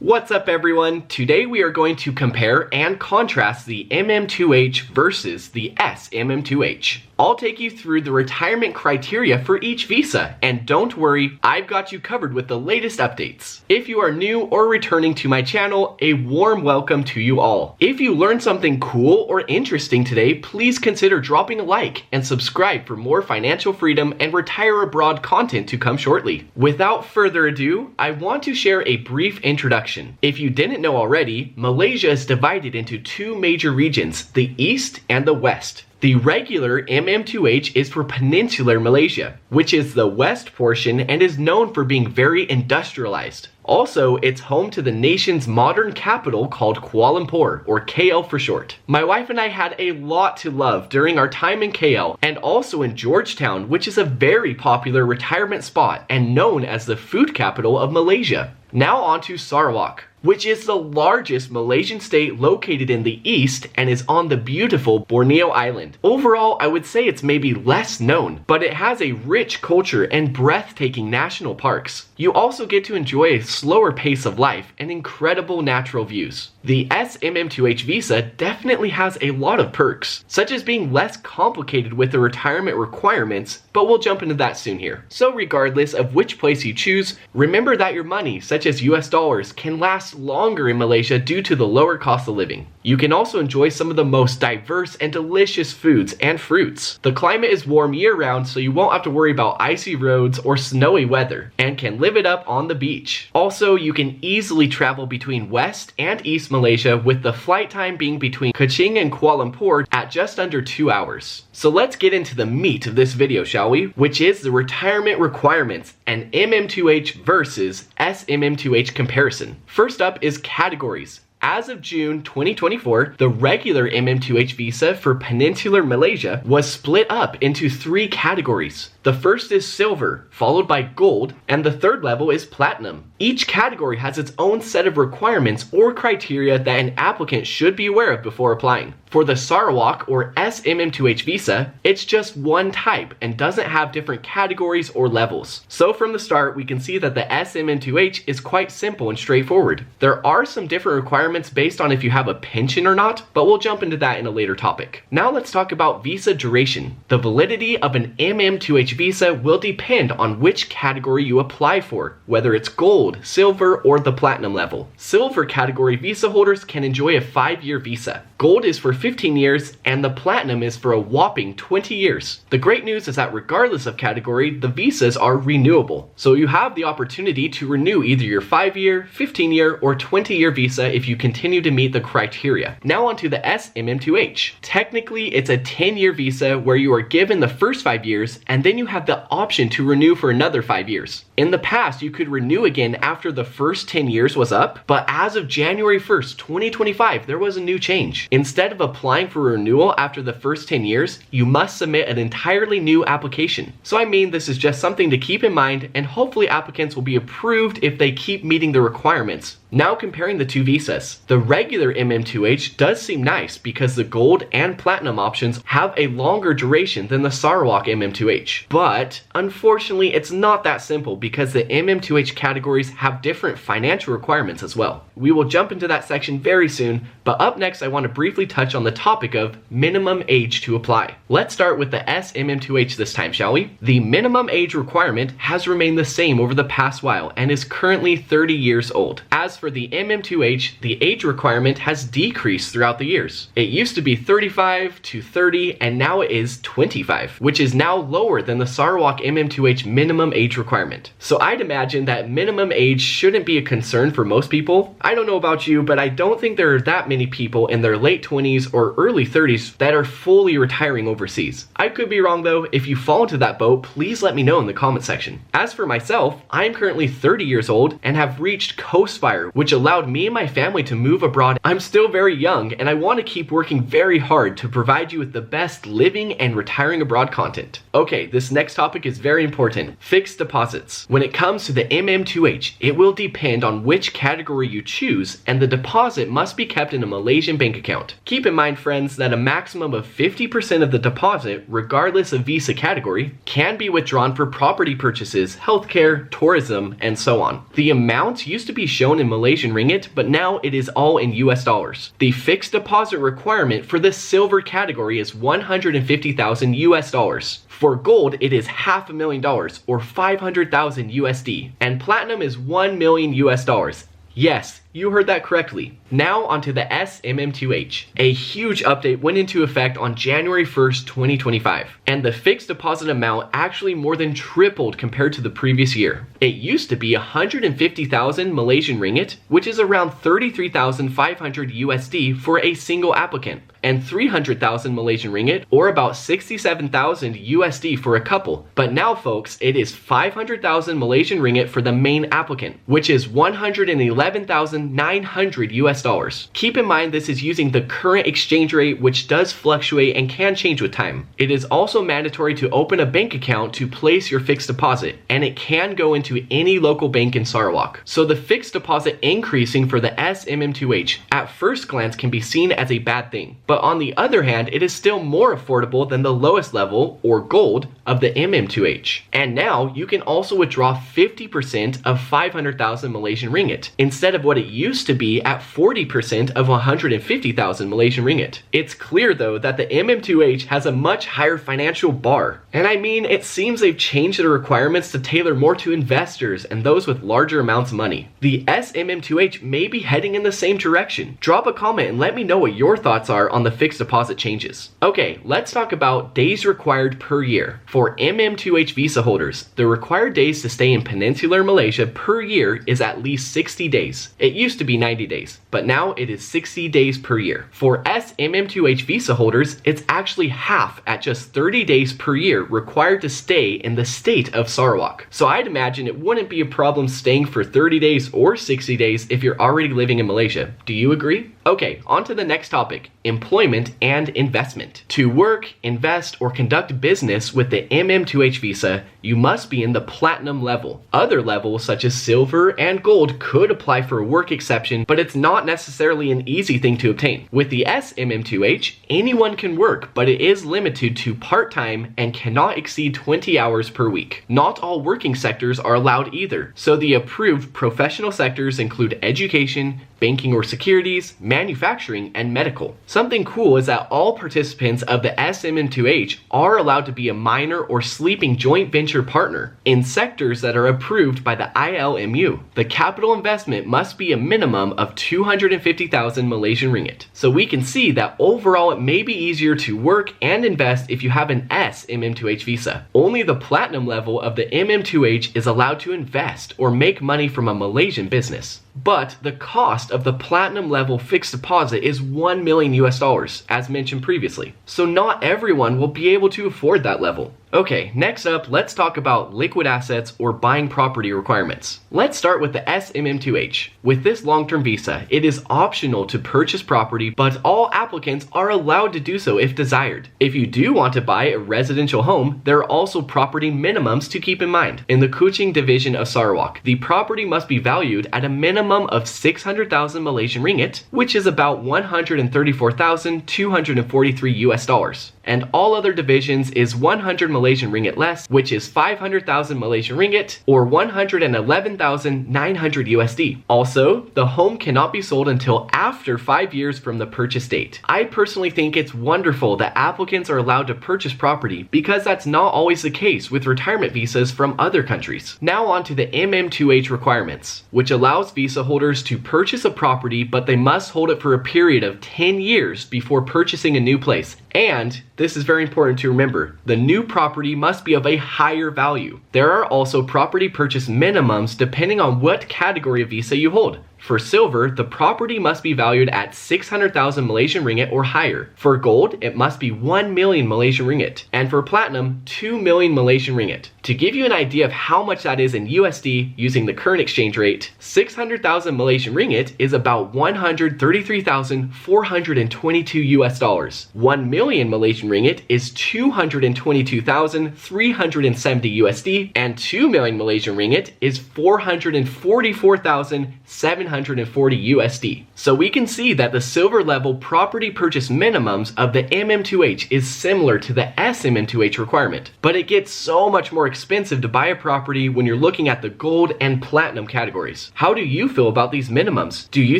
What's up everyone? Today we are going to compare and contrast the MM2H versus the SMM2H. I'll take you through the retirement criteria for each visa, and don't worry, I've got you covered with the latest updates. If you are new or returning to my channel, a warm welcome to you all. If you learned something cool or interesting today, please consider dropping a like and subscribe for more financial freedom and retire abroad content to come shortly. Without further ado, I want to share a brief introduction. If you didn't know already, Malaysia is divided into two major regions, the East and the West. The regular MM2H is for Peninsular Malaysia, which is the west portion and is known for being very industrialized. Also, it's home to the nation's modern capital called Kuala Lumpur, or KL for short. My wife and I had a lot to love during our time in KL and also in Georgetown, which is a very popular retirement spot and known as the food capital of Malaysia. Now on to Sarawak, which is the largest Malaysian state located in the east and is on the beautiful Borneo Island. Overall, I would say it's maybe less known, but it has a rich culture and breathtaking national parks. You also get to enjoy a slower pace of life and incredible natural views. The SMM2H visa definitely has a lot of perks, such as being less complicated with the retirement requirements, but we'll jump into that soon here. So regardless of which place you choose, remember that your money, such as US dollars, can last longer in Malaysia due to the lower cost of living. You can also enjoy some of the most diverse and delicious foods and fruits. The climate is warm year-round, so you won't have to worry about icy roads or snowy weather, and can live it up on the beach. Also, you can easily travel between West and East Malaysia, with the flight time being between Kuching and Kuala Lumpur at just under 2 hours. So let's get into the meat of this video, shall we? Which is the retirement requirements and MM2H versus SMM2H comparison. First up is categories. As of June 2024, the regular MM2H visa for Peninsular Malaysia was split up into 3 categories. The first is silver, followed by gold, and the third level is platinum. Each category has its own set of requirements or criteria that an applicant should be aware of before applying. For the Sarawak or SMM2H visa, it's just one type and doesn't have different categories or levels. So from the start, we can see that the SMM2H is quite simple and straightforward. There are some different requirements based on if you have a pension or not, but we'll jump into that in a later topic. Now let's talk about visa duration. The validity of an MM2H visa will depend on which category you apply for, whether it's gold, silver, or the platinum level. Silver category visa holders can enjoy a 5-year visa. Gold is for 15 years, and the platinum is for a whopping 20 years. The great news is that regardless of category, the visas are renewable. So you have the opportunity to renew either your 5-year, 15-year, or 20-year visa if you continue to meet the criteria. Now onto the SMM2H. Technically, it's a 10-year visa where you are given the first 5 years, and then you have the option to renew for another 5 years. In the past, you could renew again after the first 10 years was up, but as of January 1st, 2025, there was a new change. Instead of applying for renewal after the first 10 years, you must submit an entirely new application. So I mean, this is just something to keep in mind, and hopefully applicants will be approved if they keep meeting the requirements. Now comparing the two visas, the regular MM2H does seem nice because the gold and platinum options have a longer duration than the Sarawak MM2H. But unfortunately, it's not that simple because the MM2H categories have different financial requirements as well. We will jump into that section very soon, but up next I want to briefly touch on the topic of minimum age to apply. Let's start with the SMM2H this time, shall we? The minimum age requirement has remained the same over the past while and is currently 30 years old. As for the MM2H, the age requirement has decreased throughout the years. It used to be 35 to 30 and now it is 25, which is now lower than the Sarawak MM2H minimum age requirement. So I'd imagine that minimum age shouldn't be a concern for most people. I don't know about you, but I don't think there are that many people in their late 20s or early 30s that are fully retiring overseas. I could be wrong though. If you fall into that boat, please let me know in the comment section. As for myself, I'm currently 30 years old and have reached Coastfire, which allowed me and my family to move abroad. I'm still very young and I want to keep working very hard to provide you with the best living and retiring abroad content. Okay, this next topic is very important. Fixed deposits. When it comes to the MM2H, it will depend on which category you choose, and the deposit must be kept in a Malaysian bank account. account. Keep in mind, friends, that a maximum of 50% of the deposit, regardless of visa category, can be withdrawn for property purchases, healthcare, tourism, and so on. The amount used to be shown in Malaysian ringgit, but now it is all in US dollars. The fixed deposit requirement for the silver category is 150,000 US dollars. For gold, it is $500,000 or 500,000 USD, and platinum is 1 million US dollars. Yes, you heard that correctly. Now onto the SMM2H. A huge update went into effect on January 1st, 2025, and the fixed deposit amount actually more than tripled compared to the previous year. It used to be 150,000 Malaysian ringgit, which is around 33,500 USD for a single applicant, and 300,000 Malaysian ringgit, or about 67,000 USD for a couple. But now, folks, it is 500,000 Malaysian ringgit for the main applicant, which is 111,900 US dollars. Keep in mind this is using the current exchange rate, which does fluctuate and can change with time. It is also mandatory to open a bank account to place your fixed deposit, and it can go into any local bank in Sarawak. So the fixed deposit increasing for the SMM2H at first glance can be seen as a bad thing. But on the other hand, it is still more affordable than the lowest level, or gold, of the MM2H. And now you can also withdraw 50% of 500,000 Malaysian ringgit, instead of what it used to be at 40% of 150,000 Malaysian ringgit. It's clear though that the MM2H has a much higher financial bar. And I mean, it seems they've changed the requirements to tailor more to investors and those with larger amounts of money. The SMM2H may be heading in the same direction. Drop a comment and let me know what your thoughts are on the fixed deposit changes. Okay, let's talk about days required per year. For MM2H visa holders, the required days to stay in Peninsular Malaysia per year is at least 60 days. It used to be 90 days, but now it is 60 days per year. For SMM2H visa holders, it's actually half at just 30 days per year required to stay in the state of Sarawak. So I'd imagine it wouldn't be a problem staying for 30 days or 60 days if you're already living in Malaysia. Do you agree? Okay, on to the next topic, employment and investment. To work, invest, or conduct business with the MM2H visa, you must be in the platinum level. Other levels such as silver and gold could apply for a work exception, but it's not necessarily an easy thing to obtain. With the SMM2H, anyone can work, but it is limited to part-time and cannot exceed 20 hours per week. Not all working sectors are allowed either, so the approved professional sectors include education, banking or securities, manufacturing, and medical. Something cool is that all participants of the SMM2H are allowed to be a minor or sleeping joint venture partner in sectors that are approved by the ILMU. The capital investment must be a minimum of 250,000 Malaysian ringgit. So we can see that overall it may be easier to work and invest if you have an SMM2H visa. Only the platinum level of the MM2H is allowed to invest or make money from a Malaysian business. But the cost of the platinum level fixed deposit is 1 million US dollars, as mentioned previously. So not everyone will be able to afford that level. Okay, next up, let's talk about liquid assets or buying property requirements. Let's start with the SMM2H. With this long-term visa, it is optional to purchase property, but all applicants are allowed to do so if desired. If you do want to buy a residential home, there are also property minimums to keep in mind. In the Kuching division of Sarawak, the property must be valued at a minimum of 600,000 Malaysian ringgit, which is about 134,243 US dollars. And all other divisions is 100 Malaysian ringgit less, which is 500,000 Malaysian ringgit or 111,900 USD. Also, the home cannot be sold until after 5 years from the purchase date. I personally think it's wonderful that applicants are allowed to purchase property because that's not always the case with retirement visas from other countries. Now on to the MM2H requirements, which allows visa holders to purchase a property, but they must hold it for a period of 10 years before purchasing a new place. And this is very important to remember, the new property must be of a higher value. There are also property purchase minimums depending on what category of visa you hold. For silver, the property must be valued at 600,000 Malaysian ringgit or higher. For gold, it must be 1 million Malaysian ringgit. And for platinum, 2 million Malaysian ringgit. To give you an idea of how much that is in USD using the current exchange rate, 600,000 Malaysian ringgit is about 133,422 US dollars. 1 million Malaysian ringgit is 222,370 USD, and 2 million Malaysian ringgit is 444,700 $740 USD. So we can see that the silver level property purchase minimums of the MM2H is similar to the SMM2H requirement, but it gets so much more expensive to buy a property when you're looking at the gold and platinum categories. How do you feel about these minimums? Do you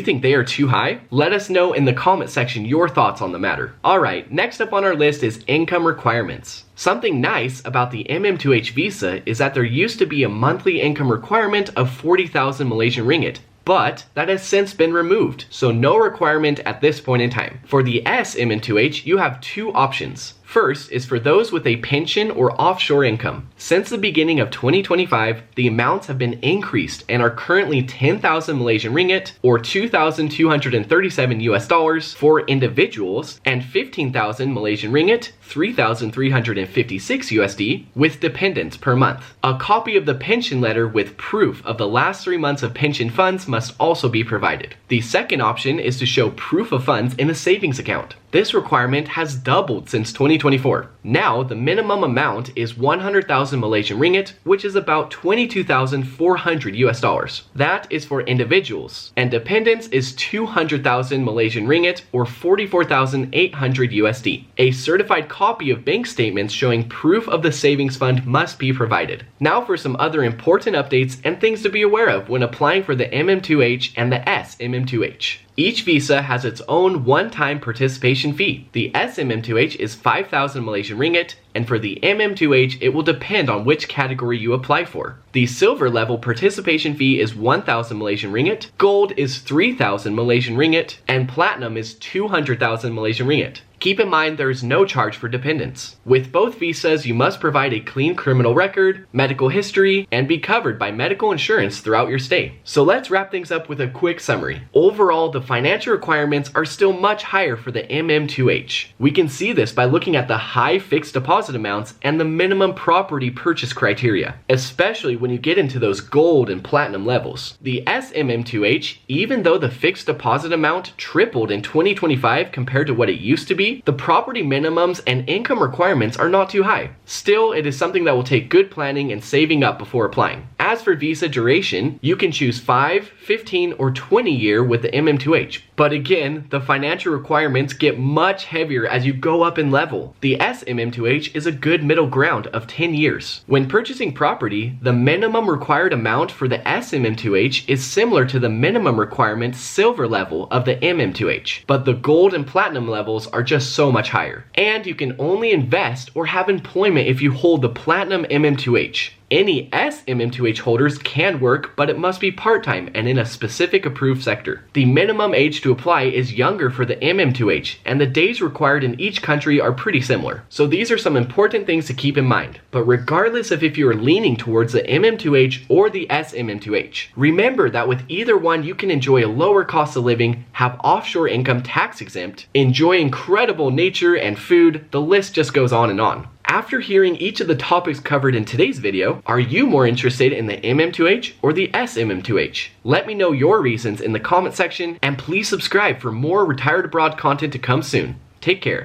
think they are too high? Let us know in the comment section your thoughts on the matter. Alright, next up on our list is income requirements. Something nice about the MM2H visa is that there used to be a monthly income requirement of 40,000 Malaysian ringgit, but that has since been removed, so no requirement at this point in time. For the SMM2H, you have two options. First is for those with a pension or offshore income. Since the beginning of 2025, the amounts have been increased and are currently 10,000 Malaysian ringgit or 2,237 US dollars for individuals and 15,000 Malaysian ringgit, 3,356 USD with dependents per month. A copy of the pension letter with proof of the last 3 months of pension funds must also be provided. The second option is to show proof of funds in a savings account. This requirement has doubled since 2024. Now, the minimum amount is 100,000 Malaysian ringgit, which is about 22,400 US dollars. That is for individuals, and dependents is 200,000 Malaysian ringgit or 44,800 USD. A certified copy of bank statements showing proof of the savings fund must be provided. Now for some other important updates and things to be aware of when applying for the MM2H and the SMM2H. Each visa has its own one-time participation fee. The SMM2H is 5,000 Malaysian ringgit, and for the MM2H, it will depend on which category you apply for. The silver level participation fee is 1,000 Malaysian ringgit, gold is 3,000 Malaysian ringgit, and platinum is 200,000 Malaysian ringgit. Keep in mind there is no charge for dependents. With both visas, you must provide a clean criminal record, medical history, and be covered by medical insurance throughout your stay. So let's wrap things up with a quick summary. Overall, the financial requirements are still much higher for the MM2H. We can see this by looking at the high fixed deposit amounts and the minimum property purchase criteria, especially when you get into those gold and platinum levels. The SMM2H, even though the fixed deposit amount tripled in 2025 compared to what it used to be, the property minimums and income requirements are not too high. Still, it is something that will take good planning and saving up before applying. As for visa duration, you can choose 5, 15, or 20 year with the MM2H. But again, the financial requirements get much heavier as you go up in level. The SMM2H is a good middle ground of 10 years. When purchasing property, the minimum required amount for the SMM2H is similar to the minimum requirement silver level of the MM2H, but the gold and platinum levels are just so much higher. And you can only invest or have employment if you hold the platinum MM2H. Any SMM2H holders can work, but it must be part-time and in a specific approved sector. The minimum age to apply is younger for the MM2H, and the days required in each country are pretty similar. So these are some important things to keep in mind. But regardless of if you are leaning towards the MM2H or the SMM2H, remember that with either one you can enjoy a lower cost of living, have offshore income tax exempt, enjoy incredible nature and food, the list just goes on and on. After hearing each of the topics covered in today's video, are you more interested in the MM2H or the SMM2H? Let me know your reasons in the comment section, and please subscribe for more retired abroad content to come soon. Take care.